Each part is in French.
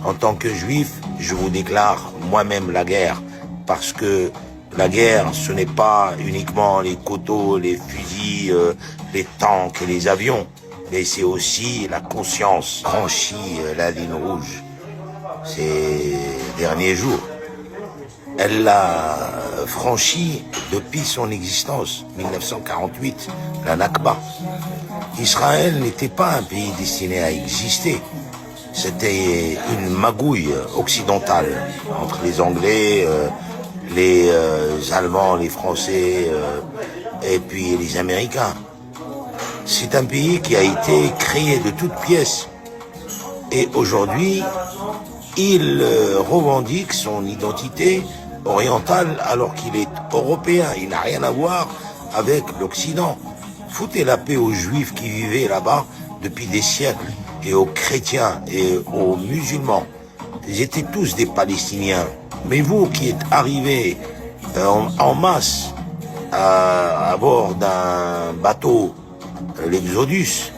En tant que juif, je vous déclare moi-même la guerre, parce que la guerre, ce n'est pas uniquement les couteaux, les fusils, les tanks et les avions, mais c'est aussi la conscience franchie la ligne rouge ces derniers jours. Elle l'a franchie depuis son existence, 1948, la Nakba. Israël n'était pas un pays destiné à exister. C'était une magouille occidentale entre les Anglais, les Allemands, les Français et puis les Américains. C'est un pays qui a été créé de toutes pièces. Et aujourd'hui, il revendique son identité orientale alors qu'il est européen. Il n'a rien à voir avec l'Occident. Foutez la paix aux Juifs qui vivaient là-bas depuis des siècles, et aux chrétiens et aux musulmans. Ils étaient tous des Palestiniens. Mais vous qui êtes arrivés en masse à bord d'un bateau, l'Exodus,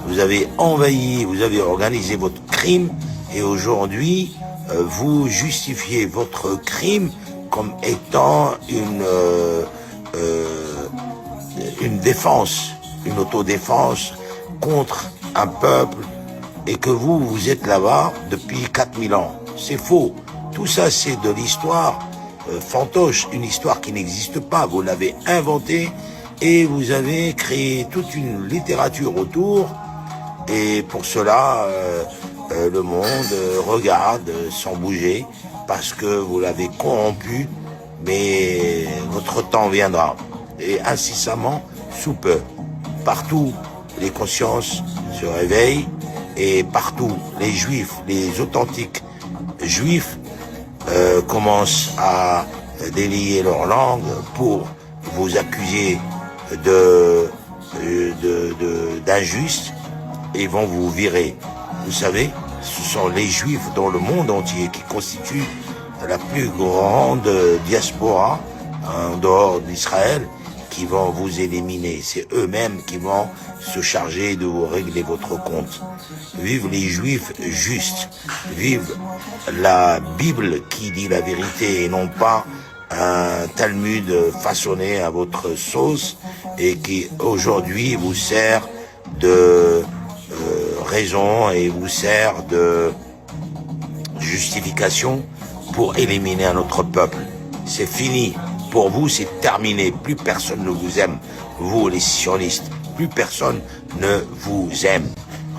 vous avez envahi, vous avez organisé votre crime, et aujourd'hui, vous justifiez votre crime comme étant une défense, une autodéfense contre un peuple, et que vous êtes là-bas depuis 4000 ans. C'est faux. Tout ça, c'est de l'histoire fantoche, une histoire qui n'existe pas. Vous l'avez inventée et vous avez créé toute une littérature autour. Et pour cela, le monde regarde sans bouger parce que vous l'avez corrompu. Mais votre temps viendra. Et incessamment, sous peu. Partout, les consciences se réveillent. Et partout, les juifs, les authentiques juifs commencent à délier leur langue pour vous accuser d'injuste, et vont vous virer. Vous savez, ce sont les juifs dans le monde entier qui constituent la plus grande diaspora en dehors d'Israël, qui vont vous éliminer. C'est eux-mêmes qui vont se charger de vous régler votre compte. Vive les Juifs justes. Vive la Bible qui dit la vérité et non pas un Talmud façonné à votre sauce et qui aujourd'hui vous sert de raison et vous sert de justification pour éliminer un autre peuple. C'est fini. Pour vous, c'est terminé. Plus personne ne vous aime. Vous, les sionistes, plus personne ne vous aime.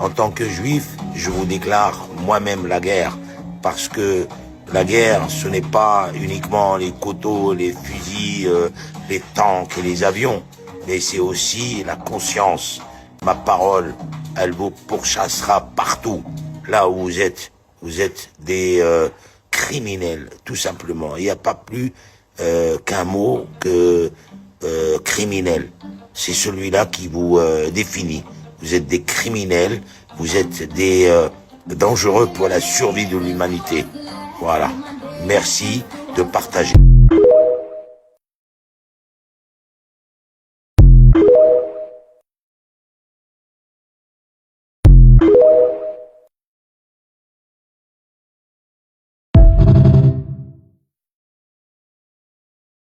En tant que juif, je vous déclare moi-même la guerre. Parce que la guerre, ce n'est pas uniquement les couteaux, les fusils, les tanks et les avions. Mais c'est aussi la conscience. Ma parole, elle vous pourchassera partout. Là où vous êtes des criminels, tout simplement. Il n'y a pas plus qu'un mot que criminel. C'est celui-là qui vous définit. Vous êtes des criminels, vous êtes des dangereux pour la survie de l'humanité. Voilà. Merci de partager.